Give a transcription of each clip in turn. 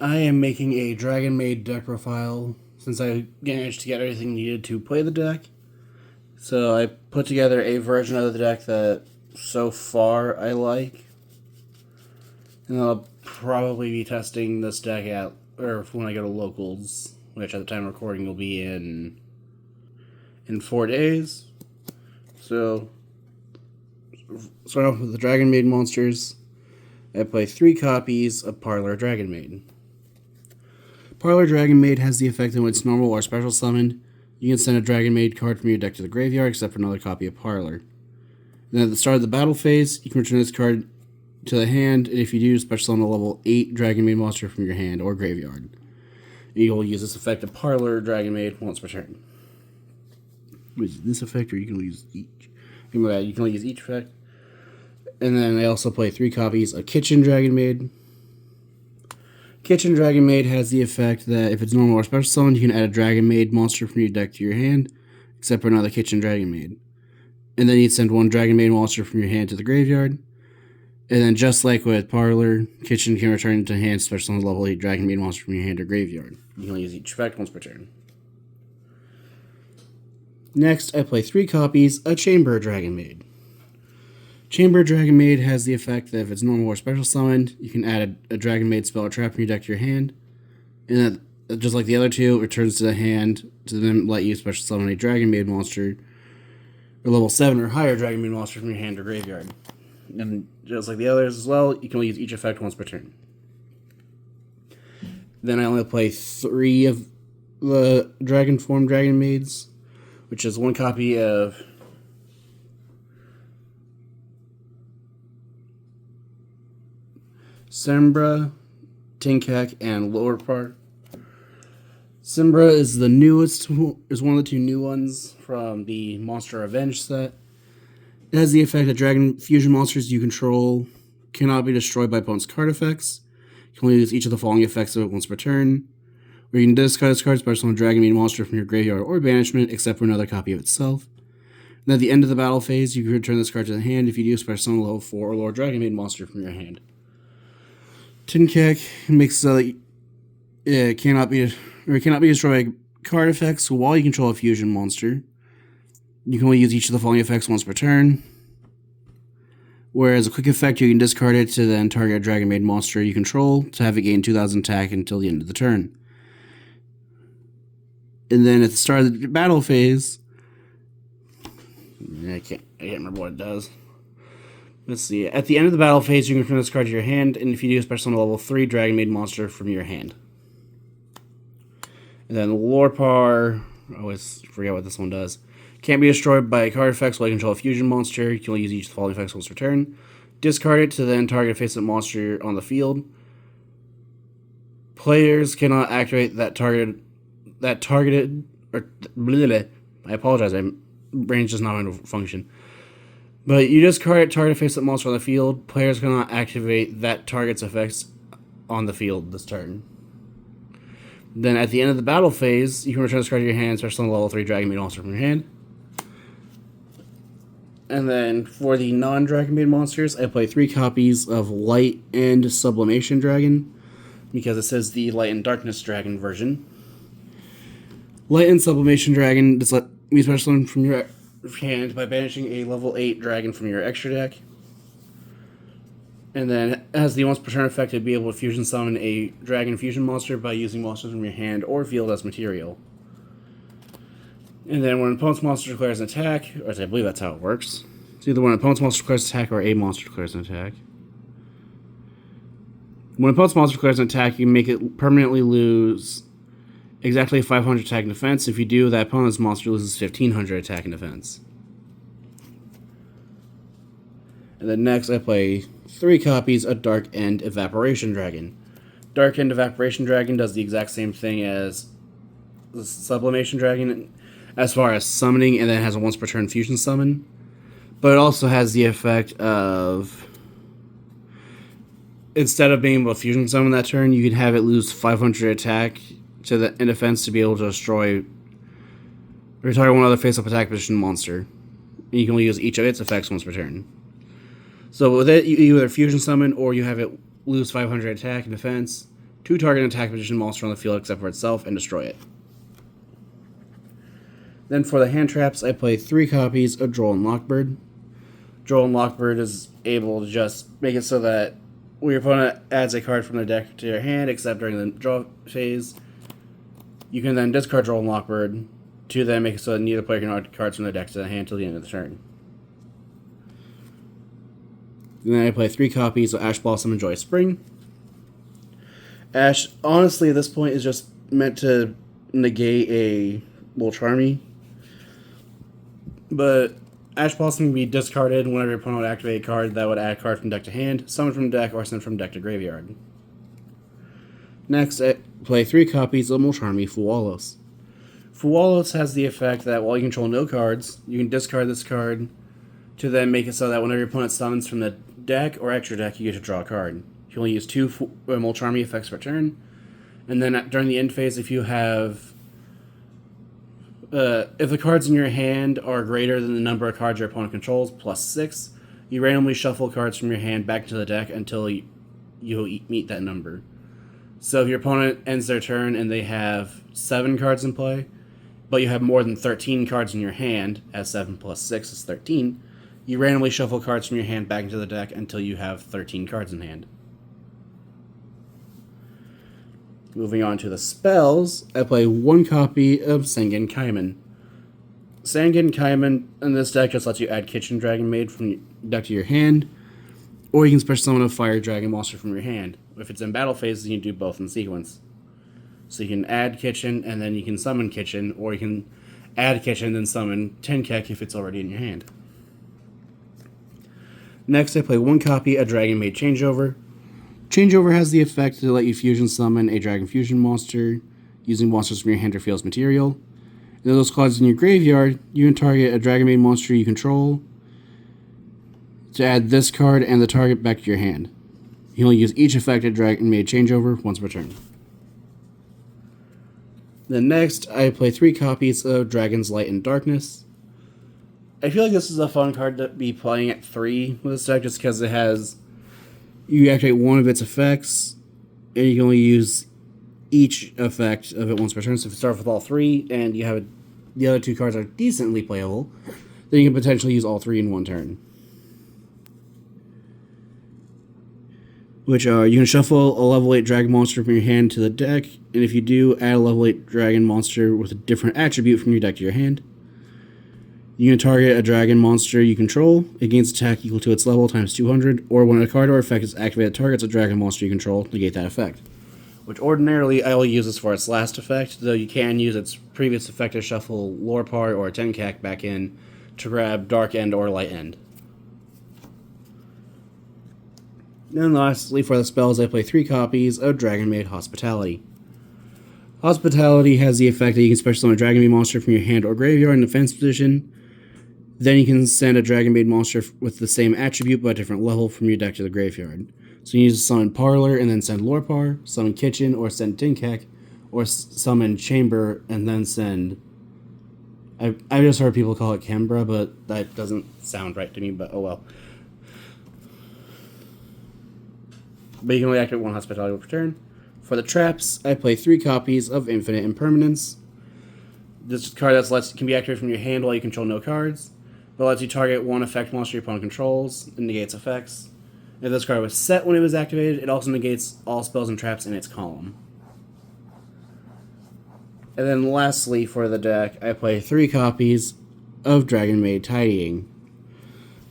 I am making a dragonmaid deck profile since I managed to get everything needed to play the deck. So I put together a version of the deck that so far I like. And I'll probably be testing this deck out or when I go to locals, which at the time of recording will be in 4 days. So starting off with the dragonmaid monsters, I play 3 copies of Parlor Dragonmaid. Parlor Dragonmaid has the effect that when it's normal or special summoned, you can send a Dragonmaid card from your deck to the graveyard except for another copy of Parlor. Then at the start of the battle phase, you can return this card to the hand, and if you do, special summon a level 8 Dragonmaid monster from your hand or graveyard. You will use this effect of Parlor Dragonmaid once per turn. This effect, or you can use each. You can only use each effect. And then I also play 3 copies of Kitchen Dragonmaid. Kitchen Dragonmaid has the effect that if it's normal or special summoned, you can add a Dragonmaid monster from your deck to your hand, except for another Kitchen Dragonmaid. And then you send one Dragonmaid monster from your hand to the graveyard. And then just like with Parlor, Kitchen can return to hand special summon level 8 Dragonmaid monster from your hand or graveyard. You can only use each effect once per turn. Next, I play 3 copies of Chamber Dragonmaid. Chamber Dragonmaid has the effect that if it's normal or special summoned, you can add a Dragonmaid spell or trap from your deck to your hand. And that, just like the other two, it returns to the hand to then let you special summon a Dragonmaid monster, or level 7 or higher Dragonmaid monster from your hand or graveyard. And just like the others as well, you can only use each effect once per turn. Then I only play 3 of the Dragon Form Dragonmaids, which is 1 copy of Sembra, Tinkek, and Lorpar. Sembra is the newest, is one of the 2 new ones from the Monster Revenge set. It has the effect that Dragon Fusion monsters you control cannot be destroyed by opponent's card effects. You can only use each of the following effects of it once per turn. Or you can discard this card, special summon a Dragonmaid monster from your graveyard or banishment, except for another copy of itself. And at the end of the battle phase, you can return this card to the hand if you do, special summon a level 4 or lower Dragonmaid monster from your hand. Tinkek makes it cannot be destroyed by card effects while you control a fusion monster. You can only use each of the following effects once per turn. Whereas a quick effect, you can discard it to then target a Dragonmaid monster you control to have it gain 2,000 attack until the end of the turn. And then at the start of the battle phase, I can't remember what it does. Let's see. At the end of the battle phase, you can return this card to your hand, and if you do, special summon a level 3 Dragonmaid monster from your hand. And then Lorpar, I always forget what this one does. Can't be destroyed by card effects while you control a fusion monster. You can only use each of the following effects once per turn. Discard it to then target a face-up monster on the field. Players cannot activate that targeted or I apologize, my brain's just not going to function. But you discard it, target a face-up monster on the field. Players cannot activate that target's effects on the field this turn. Then at the end of the battle phase, you can return this card to your hand, special summon a level 3 Dragonmaid monster from your hand. And then for the non-Dragonmaid monsters, I play 3 copies of Light and Sublimation Dragon, because it says the Light and Darkness Dragon version. Light and Sublimation Dragon just let me special summon from your hand by banishing a level 8 dragon from your extra deck. And then as the once per turn effect, it'd be able to fusion summon a dragon fusion monster by using monsters from your hand or field as material. And then when an opponent's monster declares an attack, or I believe that's how it works. It's either when an opponent's monster declares an attack or a monster declares an attack. When an opponent's monster declares an attack, you can make it permanently lose exactly 500 attack and defense. If you do, that opponent's monster loses 1,500 attack and defense. And then next, I play 3 copies of Dark End Evaporation Dragon. Dark End Evaporation Dragon does the exact same thing as the Sublimation Dragon as far as summoning, and then has a once per turn fusion summon. But it also has the effect of, instead of being able to fusion summon that turn, you can have it lose 500 attack to the in defense to be able to destroy or target one other face-up attack position monster. And you can only use each of its effects once per turn. So with it, you either fusion summon or you have it lose 500 attack and defense. 2 target attack position monster on the field except for itself and destroy it. Then for the hand traps, I play 3 copies of Droll and Lockbird. Droll and Lockbird is able to just make it so that when your opponent adds a card from their deck to your hand, except during the draw phase, you can then discard Droll and Lockbird to then make it so that neither player can add cards from their deck to the hand till the end of the turn. And then I play 3 copies of Ash Blossom and Joyous Spring. Ash, honestly, at this point, is just meant to negate a Will Charmy. But Ash Blossom can be discarded whenever your opponent would activate a card that would add a card from deck to hand, summon from deck, or send from deck to graveyard. Next, I play 3 copies of Molcharmy Fuwalos. Fuwalos has the effect that while you control no cards, you can discard this card to then make it so that whenever your opponent summons from the deck or extra deck, you get to draw a card. You can only use 2 Molcharmy effects per turn. And then during the end phase, if you have... if the cards in your hand are greater than the number of cards your opponent controls, plus 6, you randomly shuffle cards from your hand back into the deck until you meet that number. So if your opponent ends their turn and they have 7 cards in play, but you have more than 13 cards in your hand, as 7 plus 6 is 13, you randomly shuffle cards from your hand back into the deck until you have 13 cards in hand. Moving on to the spells, I play 1 copy of Sengen Kaiman. Sengen Kaiman in this deck just lets you add Kitchen Dragonmaid from your deck to your hand, or you can special summon a Fire Dragon monster from your hand. If it's in battle phase, you can do both in sequence. So you can add Kitchen, and then you can summon Kitchen, or you can add Kitchen, then summon Tenkek if it's already in your hand. Next, I play 1 copy of Dragonmaid Changeover. Changeover has the effect to let you fusion summon a Dragon Fusion monster using monsters from your hand or field as material. And then those cards in your graveyard, you can target a Dragonmaid monster you control to add this card and the target back to your hand. You only use each effect of Dragonmaid Changeover once per turn. Then next, I play 3 copies of Dragon's Light and Darkness. I feel like this is a fun card to be playing at 3 with this deck just because it has... You activate 1 of its effects, and you can only use each effect of it once per turn. So if you start with all 3, and you have the other 2 cards are decently playable, then you can potentially use all 3 in 1 turn. Which are, you can shuffle a level 8 dragon monster from your hand to the deck, and if you do, add a level 8 dragon monster with a different attribute from your deck to your hand. You can target a dragon monster you control. It gains attack equal to its level times 200, or when a card or effect is activated, targets a dragon monster you control, negate that effect. Which ordinarily I will use this for its last effect, though you can use its previous effect to shuffle Lorepar or Tenkak back in to grab Dark End or Light End. And lastly, for the spells, I play 3 copies of Dragonmaid Hospitality. Hospitality has the effect that you can special summon a Dragonmaid monster from your hand or graveyard in defense position. Then you can send a Dragonmaid monster with the same attribute but a different level from your deck to the graveyard. So you use to summon Parlor and then send Lorepar, summon Kitchen or send Tinkek, or summon Chamber and then send... I've just heard people call it Canberra, but that doesn't sound right to me, but oh well. But you can only activate 1 Hospitality per turn. For the traps, I play 3 copies of Infinite Impermanence. This card can be activated from your hand while you control no cards. It lets you target 1 effect monster your opponent controls and negates effects. If this card was set when it was activated, it also negates all spells and traps in its column. And then lastly for the deck, I play 3 copies of Dragonmaid Tidying.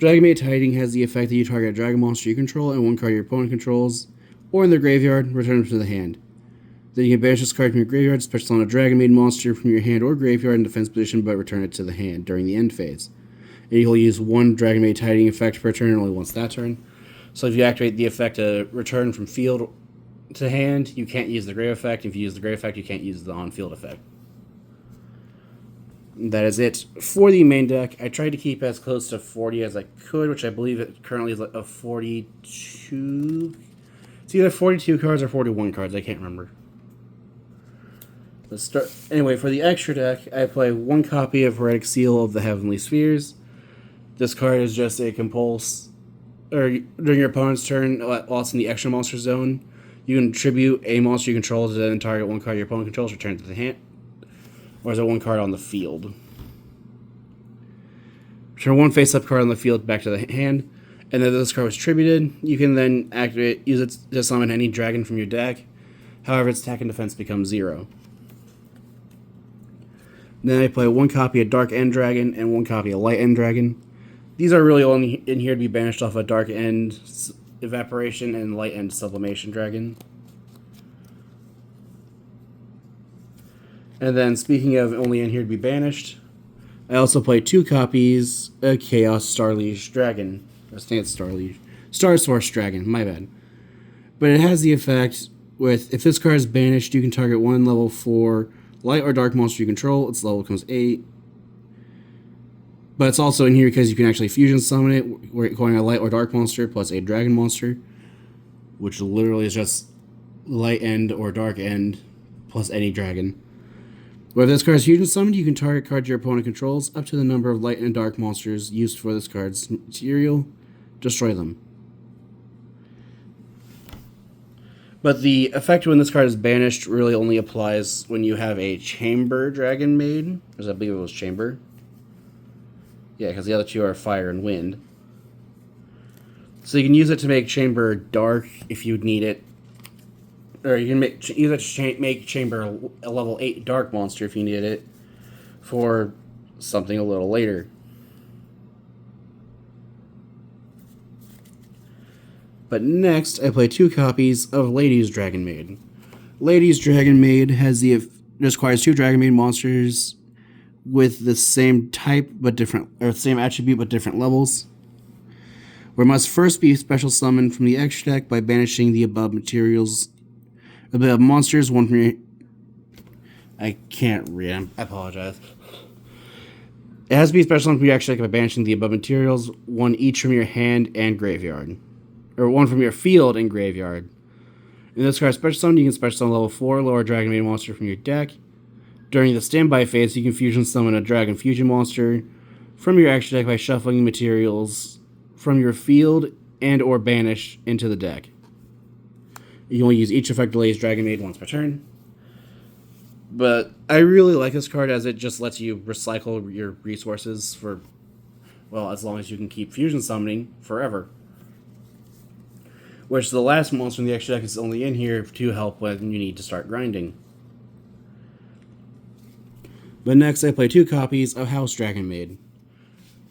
Dragonmaid Tidying has the effect that you target a dragon monster you control and 1 card your opponent controls, or in their graveyard, return them to the hand. Then you can banish this card from your graveyard, special summon a Dragonmaid monster from your hand or graveyard in defense position, but return it to the hand during the end phase. And you'll use 1 Dragonmaid Tidying effect per turn, and only once that turn. So if you activate the effect to return from field to hand, you can't use the grave effect. If you use the grave effect, you can't use the on-field effect. That is it for the main deck. I tried to keep as close to 40 as I could, which I believe it currently is like a 42... It's either 42 cards or 41 cards, I can't remember. Anyway, for the extra deck, I play 1 copy of Heretic Seal of the Heavenly Spheres. This card is just a compulse, or during your opponent's turn, while it's in the extra monster zone, You can tribute a monster you control to then target one card your opponent controls, return it to the hand. Or is there one card on the field? Return one face-up card on the field back to the hand. And then this card was tributed. You can then use it to summon any dragon from your deck. However, its attack and defense becomes 0. Then I play one copy of Dark End Dragon and one copy of Light End Dragon. These are really only in here to be banished off of Dark End Evaporation and Light End Sublimation Dragon. And then, speaking of only in here to be banished, I also play 2 copies of Chaos Starliege Dragon. Or Stance Starliege. Star Source Dragon, my bad. But it has the effect with, if this card is banished, you can target one level 4 light or dark monster you control. Its level becomes 8. But it's also in here because you can actually fusion summon it, going a light or dark monster plus a dragon monster, which literally is just light end or dark end plus any dragon. But if this card is fusion summoned, you can target cards your opponent controls up to the number of light and dark monsters used for this card's material. Destroy them. But the effect when this card is banished really only applies when you have a Chamber Dragonmaid, because I believe it was Chamber. Yeah, because the other two are Fire and Wind. So you can use it to make Chamber dark if you need it. Or you can use it to make Chamber a level 8 dark monster if you need it for something a little later. But next, I play 2 copies of Lady's Dragonmaid. Lady's Dragonmaid requires 2 Dragonmaid monsters with the same type but different, or same attribute but different levels. Where must first be special summoned from the extra deck by banishing the above materials. Above monsters, one from your. I can't read. I apologize. It has to be special summoned from your extra deck by banishing the above materials, one each from your hand and graveyard. Or one from your field and graveyard. In this card, special summon, you can special summon level 4 lower Dragonmaid monster from your deck. During the standby phase, you can fusion summon a Dragon Fusion monster from your extra deck by shuffling materials from your field and or banish into the deck. You can only use each effect Lady's Dragonmaid once per turn. But I really like this card as it just lets you recycle your resources for, well, as long as you can keep fusion summoning forever. Which the last monster in the extra deck is only in here to help when you need to start grinding. But next I play 2 copies of House Dragonmaid.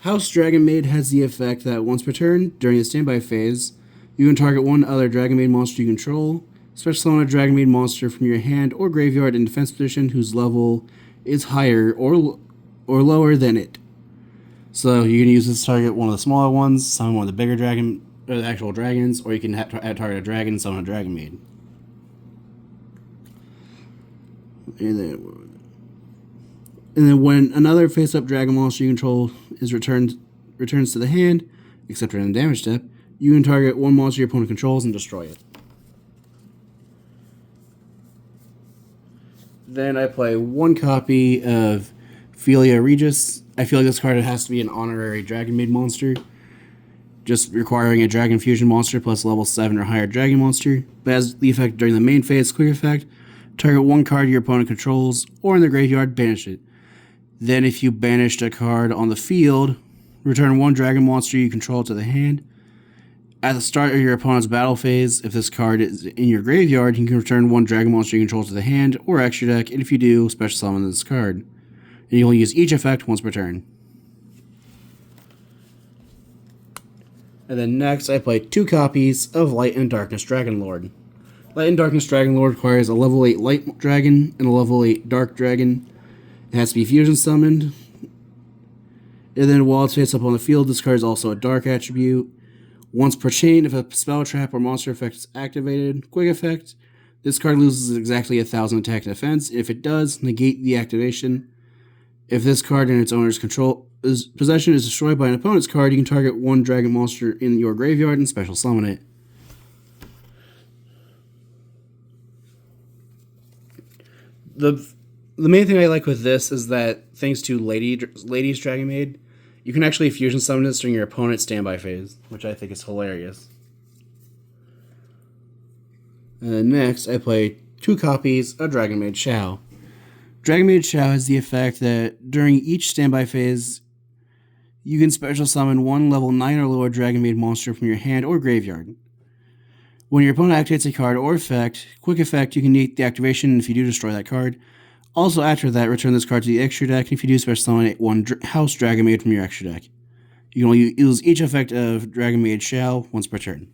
House Dragonmaid has the effect that once per turn, during the standby phase, you can target one other Dragonmaid monster you control, special summon a Dragonmaid monster from your hand or graveyard in defense position whose level is higher or lower than it. So you can use this to target one of the smaller ones, summon one of the bigger the actual dragons, or you can target a dragon and summon a Dragonmaid. And then when another face-up dragon monster you control is returns to the hand, except during the damage step, you can target one monster your opponent controls and destroy it. Then I play 1 copy of Philia Regis. I feel like this card has to be an honorary Dragonmaid monster, just requiring a Dragon Fusion monster plus level 7 or higher Dragon monster. But as the effect during the main phase, quick effect, target one card your opponent controls, or in the graveyard, banish it. Then if you banished a card on the field, return one Dragon monster you control to the hand. At the start of your opponent's battle phase, if this card is in your graveyard, you can return one Dragon monster you control to the hand or extra deck, and if you do, special summon this card. And you only use each effect once per turn. And then next, I play 2 copies of Light and Darkness Dragonlord. Light and Darkness Dragonlord requires a level 8 Light Dragon and a level 8 Dark Dragon. It has to be fusion summoned. And then while it's face up on the field, this card is also a Dark attribute. Once per chain, if a spell, trap, or monster effect is activated, quick effect, this card loses exactly 1,000 attack and defense. If it does, negate the activation. If this card in its owner's possession is destroyed by an opponent's card, you can target one dragon monster in your graveyard and special summon it. The main thing I like with this is that, thanks to Lady's Dragonmaid, you can actually fusion summon this during your opponent's standby phase, which I think is hilarious. Next, I play 2 copies of Dragonmaid Shao. Dragonmaid Shao has the effect that during each standby phase, you can special summon 1 level 9 or lower Dragonmaid monster from your hand or graveyard. When your opponent activates a card or effect, quick effect, you can negate the activation if you do destroy that card. Also, after that, return this card to the extra deck, and if you do, special summon 1 House Dragonmaid from your extra deck. You can only use each effect of Dragonmaid Shao once per turn.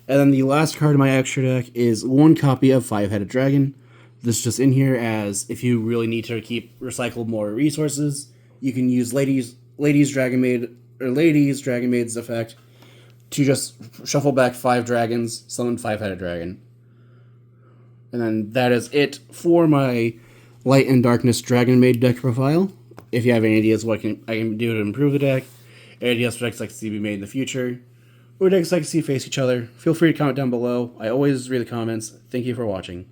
And then the last card in my extra deck is 1 copy of 5-Headed Dragon. This is just in here as if you really need to recycle more resources, you can use Ladies Dragonmaid's effect to just shuffle back 5 dragons, summon 5-Headed Dragon. And then that is it for my Light and Darkness Dragonmaid deck profile. If you have any ideas what I can do to improve the deck, any ideas for decks like to see be made in the future, or decks like to see face each other, feel free to comment down below. I always read the comments. Thank you for watching.